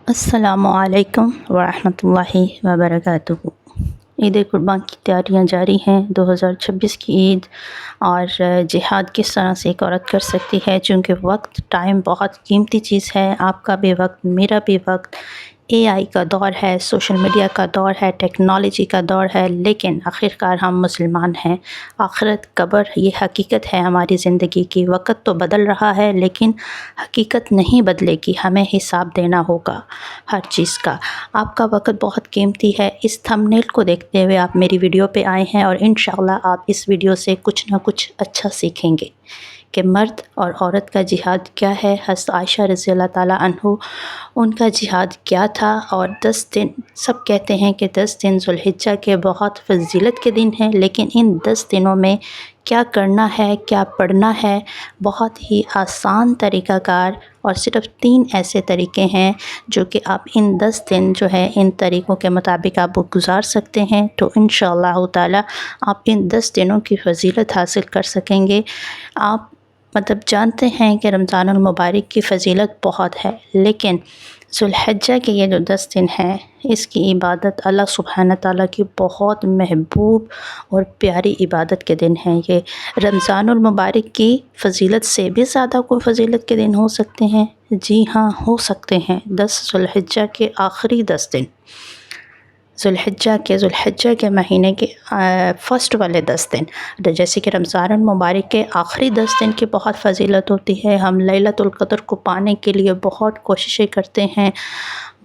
السلام علیکم ورحمۃ اللہ وبرکاتہ۔ عید قربان کی تیاریاں جاری ہیں۔ 2026 کی عید اور جہاد کس طرح سے ایک عورت کر سکتی ہے، چونکہ وقت ٹائم بہت قیمتی چیز ہے۔ آپ کا بھی وقت، میرا بھی وقت۔ AI کا دور ہے، سوشل میڈیا کا دور ہے، ٹیکنالوجی کا دور ہے، لیکن آخرکار ہم مسلمان ہیں۔ آخرت، قبر، یہ حقیقت ہے ہماری زندگی کی۔ وقت تو بدل رہا ہے لیکن حقیقت نہیں بدلے گی، ہمیں حساب دینا ہوگا ہر چیز کا۔ آپ کا وقت بہت قیمتی ہے۔ اس تھمبنیل کو دیکھتے ہوئے آپ میری ویڈیو پہ آئے ہیں اور انشاءاللہ آپ اس ویڈیو سے کچھ نہ کچھ اچھا سیکھیں گے کہ مرد اور عورت کا جہاد کیا ہے۔ حضرت عائشہ رضی اللہ تعالیٰ عنہ، ان کا جہاد کیا تھا، اور 10 دن، سب کہتے ہیں کہ 10 دن ذو الحجہ کے بہت فضیلت کے دن ہیں، لیکن ان 10 دنوں میں کیا کرنا ہے، کیا پڑھنا ہے، بہت ہی آسان طریقہ کار، اور صرف 3 ایسے طریقے ہیں جو کہ آپ ان 10 دن جو ہے ان طریقوں کے مطابق آپ گزار سکتے ہیں، تو انشاءاللہ تعالی آپ ان 10 دنوں کی فضیلت حاصل کر سکیں گے۔ آپ جانتے ہیں کہ رمضان المبارک کی فضیلت بہت ہے، لیکن ذو الحجہ کے یہ جو 10 دن ہیں، اس کی عبادت اللہ سبحانہ تعالیٰ کی بہت محبوب اور پیاری عبادت کے دن ہیں۔ یہ رمضان المبارک کی فضیلت سے بھی زیادہ کوئی فضیلت کے دن ہو سکتے ہیں؟ جی ہاں، ہو سکتے ہیں۔ 10 ذو الحجہ کے آخری 10 دن، ذو الحجہ کے مہینے کے فرسٹ والے 10 دن، جیسے کہ رمضان المبارک کے آخری 10 دن کی بہت فضیلت ہوتی ہے۔ ہم لیلۃ القدر کو پانے کے لیے بہت کوششیں کرتے ہیں،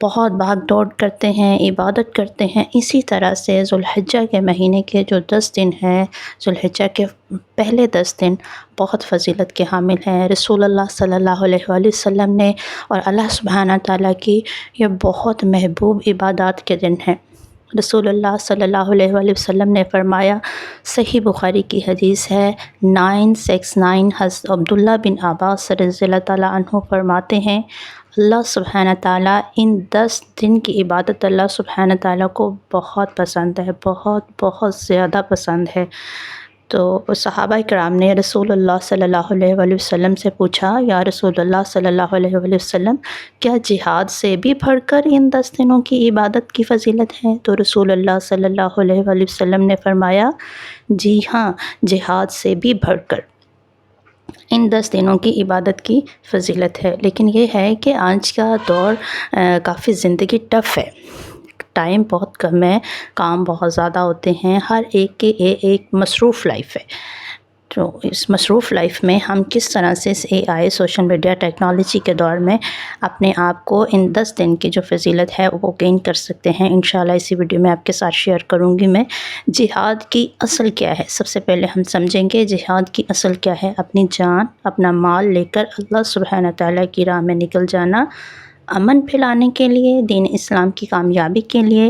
بہت بھاگ دوڑ کرتے ہیں، عبادت کرتے ہیں۔ اسی طرح سے ذو الحجہ کے مہینے کے جو 10 دن ہیں، ذو الحجہ کے پہلے 10 دن بہت فضیلت کے حامل ہیں۔ رسول اللہ صلی اللہ علیہ وآلہ وسلم نے اور اللہ سبحانہ تعالیٰ کی یہ بہت محبوب عبادات کے دن ہیں۔ رسول اللہ صلی اللہ علیہ وآلہ وسلم نے فرمایا، صحیح بخاری کی حدیث ہے 969، حضرت عبداللہ بن عباس رضی اللہ تعالیٰ عنہ فرماتے ہیں، اللہ سبحانہ تعالیٰ ان 10 دن کی عبادت اللہ سبحانہ تعالیٰ کو بہت پسند ہے، بہت بہت زیادہ پسند ہے۔ تو صحابہ کرام نے رسول اللہ صلی اللہ علیہ وآلہ وسلم سے پوچھا، یا رسول اللہ صلی اللہ علیہ وآلہ وسلم، کیا جہاد سے بھی بڑھ کر ان 10 دنوں کی عبادت کی فضیلت ہے؟ تو رسول اللہ صلی اللہ علیہ وآلہ وسلم نے فرمایا، جی ہاں، جہاد سے بھی بڑھ کر ان 10 دنوں کی عبادت کی فضیلت ہے۔ لیکن یہ ہے کہ آج کا دور کافی زندگی ٹف ہے، ٹائم بہت کم ہے، کام بہت زیادہ ہوتے ہیں، ہر ایک کے ایک مصروف لائف ہے۔ تو اس مصروف لائف میں ہم کس طرح سے اس AI، سوشل میڈیا، ٹیکنالوجی کے دور میں اپنے آپ کو ان 10 دن کی جو فضیلت ہے وہ گین کر سکتے ہیں، انشاءاللہ اسی ویڈیو میں آپ کے ساتھ شیئر کروں گی میں۔ جہاد کی اصل کیا ہے؟ سب سے پہلے ہم سمجھیں گے جہاد کی اصل کیا ہے۔ اپنی جان، اپنا مال لے کر اللہ سبحانہ تعالیٰ کی راہ میں نکل جانا، امن پھیلانے کے لیے، دین اسلام کی کامیابی کے لیے،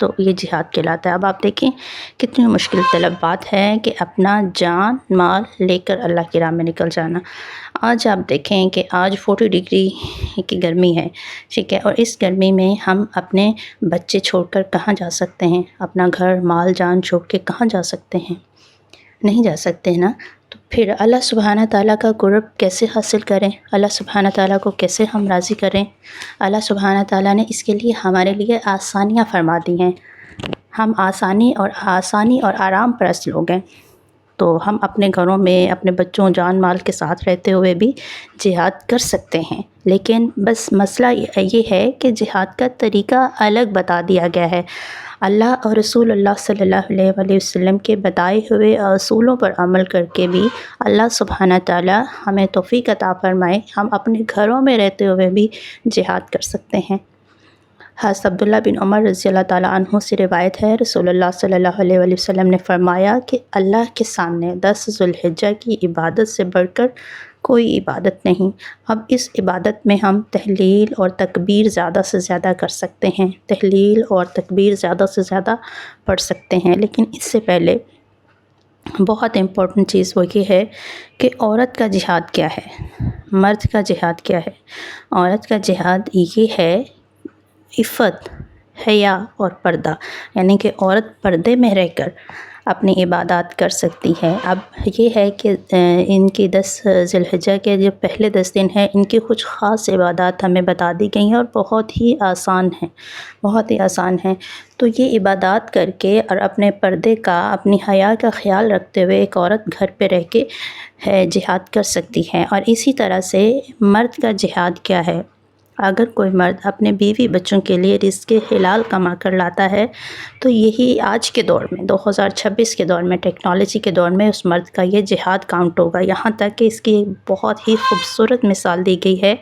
تو یہ جہاد کہلاتا ہے۔ اب آپ دیکھیں کتنی مشکل طلب بات ہے کہ اپنا جان مال لے کر اللہ کی راہ میں نکل جانا۔ آج آپ دیکھیں کہ آج 40 ڈگری کی گرمی ہے، ٹھیک ہے، اور اس گرمی میں ہم اپنے بچے چھوڑ کر کہاں جا سکتے ہیں؟ اپنا گھر مال جان چھوڑ کے کہاں جا سکتے ہیں؟ نہیں جا سکتے نا۔ تو پھر اللہ سبحانہ تعالیٰ کا قرب کیسے حاصل کریں؟ اللہ سبحانہ تعالیٰ کو کیسے ہم راضی کریں؟ اللہ سبحانہ تعالیٰ نے اس کے لیے ہمارے لیے آسانیاں فرما دی ہیں۔ ہم آسانی اور آرام پرست لوگ ہیں، تو ہم اپنے گھروں میں اپنے بچوں جان مال کے ساتھ رہتے ہوئے بھی جہاد کر سکتے ہیں، لیکن بس مسئلہ یہ ہے کہ جہاد کا طریقہ الگ بتا دیا گیا ہے۔ اللہ اور رسول اللہ صلی اللہ علیہ وآلہ وسلم کے بتائے ہوئے اصولوں پر عمل کر کے بھی اللہ سبحانہ تعالیٰ ہمیں توفیق عطا فرمائے، ہم اپنے گھروں میں رہتے ہوئے بھی جہاد کر سکتے ہیں۔ حضرت عبداللہ بن عمر رضی اللہ تعالیٰ عنہ سے روایت ہے، رسول اللہ صلی اللہ علیہ وآلہ وسلم نے فرمایا کہ اللہ کے سامنے 10 ذو الحجہ کی عبادت سے بڑھ کر کوئی عبادت نہیں۔ اب اس عبادت میں ہم تحلیل اور تکبیر زیادہ سے زیادہ کر سکتے ہیں، تحلیل اور تکبیر زیادہ سے زیادہ پڑھ سکتے ہیں، لیکن اس سے پہلے بہت امپورٹنٹ چیز وہ یہ ہے کہ عورت کا جہاد کیا ہے، مرد کا جہاد کیا ہے۔ عورت کا جہاد یہ ہے عفت، حیا اور پردہ، یعنی کہ عورت پردے میں رہ کر اپنی عبادات کر سکتی ہے۔ اب یہ ہے کہ ان کی 10 ذی الحجہ کے جو پہلے 10 دن ہیں، ان کی کچھ خاص عبادات ہمیں بتا دی گئی ہیں اور بہت ہی آسان ہیں، بہت ہی آسان ہیں۔ تو یہ عبادات کر کے اور اپنے پردے کا، اپنی حیا کا خیال رکھتے ہوئے ایک عورت گھر پہ رہ کے جہاد کر سکتی ہے۔ اور اسی طرح سے مرد کا جہاد کیا ہے؟ اگر کوئی مرد اپنے بیوی بچوں کے لیے رزق حلال کما کر لاتا ہے تو یہی آج کے دور میں، 2026 کے دور میں، ٹیکنالوجی کے دور میں، اس مرد کا یہ جہاد کاؤنٹ ہوگا۔ یہاں تک کہ اس کی ایک بہت ہی خوبصورت مثال دی گئی ہے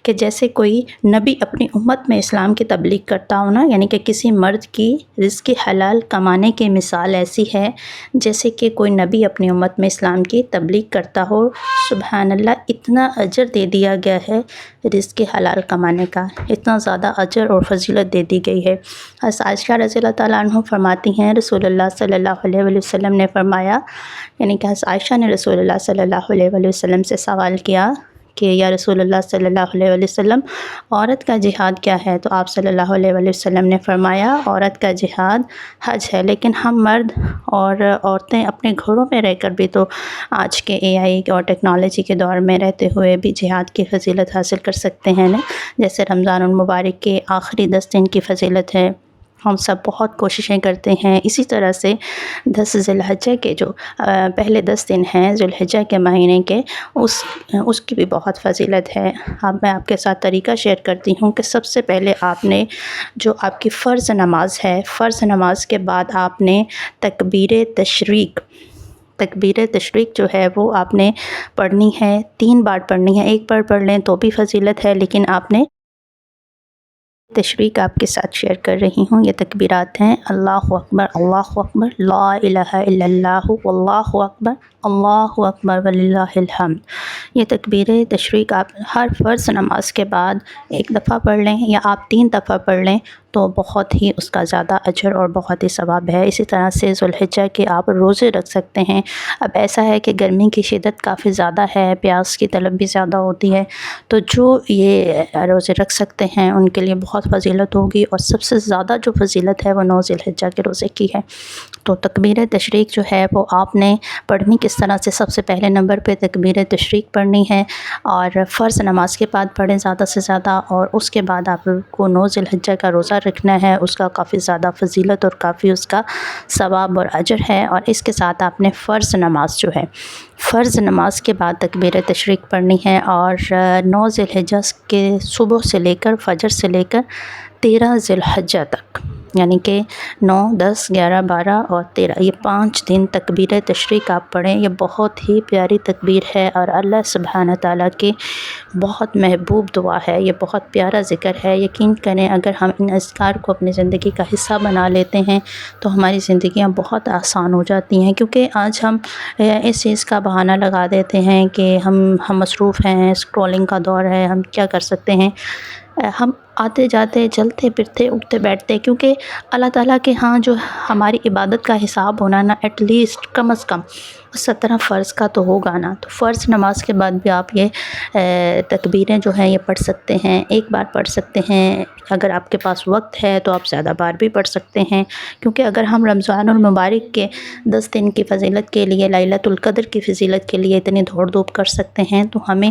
کہ جیسے کوئی نبی اپنی امت میں اسلام کی تبلیغ کرتا ہو نا، یعنی کہ کسی مرد کی رزق حلال کمانے کی مثال ایسی ہے جیسے کہ کوئی نبی اپنی امت میں اسلام کی تبلیغ کرتا ہو۔ سبحان اللہ، اتنا اجر دے دیا گیا ہے رزق حلال کمانے کا، اتنا زیادہ اجر اور فضیلت دے دی گئی ہے۔ حضرت عائشہ رضی اللہ تعالیٰ عنہ فرماتی ہیں، رسول اللہ صلی اللہ علیہ وآلہ وسلم نے فرمایا، یعنی کہ حضرت عائشہ نے رسول اللہ صلی اللہ علیہ وآلہ وسلم سے سوال کیا کہ یا رسول اللہ صلی اللہ علیہ وآلہ وسلم، عورت کا جہاد کیا ہے؟ تو آپ صلی اللہ علیہ وآلہ وسلم نے فرمایا، عورت کا جہاد حج ہے۔ لیکن ہم مرد اور عورتیں اپنے گھروں میں رہ کر بھی تو آج کے AI اور ٹیکنالوجی کے دور میں رہتے ہوئے بھی جہاد کی فضیلت حاصل کر سکتے ہیں نا، جیسے رمضان المبارک کے آخری 10 دن کی فضیلت ہے۔ ہم سب بہت کوششیں کرتے ہیں۔ اسی طرح سے 10 ذی الحجہ کے جو پہلے 10 دن ہیں ذی الحجہ کے مہینے کے، اس کی بھی بہت فضیلت ہے۔ اب میں آپ کے ساتھ طریقہ شیئر کرتی ہوں کہ سب سے پہلے آپ نے جو آپ کی فرض نماز ہے، فرض نماز کے بعد آپ نے تکبیر تشریق جو ہے وہ آپ نے پڑھنی ہے، 3 بار پڑھنی ہے۔ ایک بار پڑھ لیں تو بھی فضیلت ہے، لیکن آپ نے تشریق آپ کے ساتھ شیئر کر رہی ہوں۔ یہ تکبیرات ہیں: اللہ اکبر، لا الہ الا اللہ، واللہ اکبر، اللہ اکبر وللہ الحمد۔ یہ تکبیر تشریق آپ ہر فرض نماز کے بعد ایک دفعہ پڑھ لیں یا آپ 3 دفعہ پڑھ لیں تو بہت ہی اس کا زیادہ اجر اور بہت ہی ثواب ہے۔ اسی طرح سے ذی الحجہ کے آپ روزے رکھ سکتے ہیں۔ اب ایسا ہے کہ گرمی کی شدت کافی زیادہ ہے، پیاس کی طلب بھی زیادہ ہوتی ہے، تو جو یہ روزے رکھ سکتے ہیں ان کے لیے بہت فضیلت ہوگی، اور سب سے زیادہ جو فضیلت ہے وہ 9 ذی الحجہ کے روزے کی ہے۔ تو تکبیر تشریق جو ہے وہ آپ نے پڑھنی کس طرح سے؟ سب سے پہلے نمبر پہ تکبیر تشریق پڑھنی ہے، اور فرض نماز کے بعد پڑھیں زیادہ سے زیادہ، اور اس کے بعد آپ کو 9 ذی الحجہ کا روزہ رکھنا ہے۔ اس کا کافی زیادہ فضیلت اور کافی اس کا ثواب اور اجر ہے۔ اور اس کے ساتھ آپ نے فرض نماز جو ہے، فرض نماز کے بعد تکبیر تشریق پڑھنی ہے، اور 9 ذی الحجہ کے صبح سے لے کر فجر سے لے کر 13 ذی الحجہ تک، یعنی کہ 9، 10، 11، 12 اور 13، یہ 5 دن تکبیر تشریق آپ پڑھیں۔ یہ بہت ہی پیاری تکبیر ہے اور اللہ سبحانہ تعالیٰ کی بہت محبوب دعا ہے، یہ بہت پیارا ذکر ہے۔ یقین کریں اگر ہم ان اذکار کو اپنی زندگی کا حصہ بنا لیتے ہیں تو ہماری زندگیاں بہت آسان ہو جاتی ہیں، کیونکہ آج ہم اس چیز کا بہانہ لگا دیتے ہیں کہ ہم مصروف ہیں، اسکرولنگ کا دور ہے، ہم کیا کر سکتے ہیں۔ ہم آتے جاتے، چلتے پھرتے، اٹھتے بیٹھتے، کیونکہ اللہ تعالیٰ کے ہاں جو ہماری عبادت کا حساب ہونا نا، ایٹ لیسٹ کم از کم 17 فرض کا تو ہوگا نا۔ تو فرض نماز کے بعد بھی آپ یہ تکبیریں جو ہیں یہ پڑھ سکتے ہیں، ایک بار پڑھ سکتے ہیں۔ اگر آپ کے پاس وقت ہے تو آپ زیادہ بار بھی پڑھ سکتے ہیں، کیونکہ اگر ہم رمضان المبارک کے 10 دن کی فضیلت کے لیے، لیلۃ القدر کی فضیلت کے لیے اتنی دوڑ دھوپ کر سکتے ہیں، تو ہمیں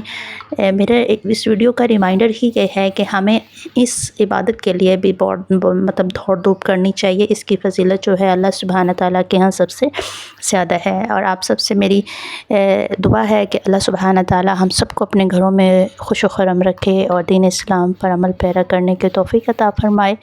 میرے اس ویڈیو کا ریمائنڈر ہی یہ ہے کہ ہمیں اس عبادت کے لیے بھی مطلب دوڑ دھوپ کرنی چاہیے۔ اس کی فضیلت جو ہے اللہ سبحانہ تعالیٰ کے ہاں سب سے زیادہ ہے۔ اور آپ سب سے میری دعا ہے کہ اللہ سبحانہ تعالیٰ ہم سب کو اپنے گھروں میں خوش و خرم رکھے اور دین اسلام پر عمل پیرا کرنے کی توفیق عطا فرمائے،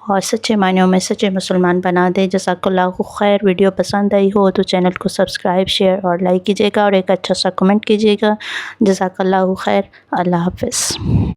اور سچے معنیوں میں سچے مسلمان بنا دے۔ جزاک اللہ خیر۔ ویڈیو پسند آئی ہو تو چینل کو سبسکرائب، شیئر اور لائک کیجیے گا، اور ایک اچھا سا کمنٹ کیجیے گا۔ جزاک اللہ خیر۔ اللہ حافظ۔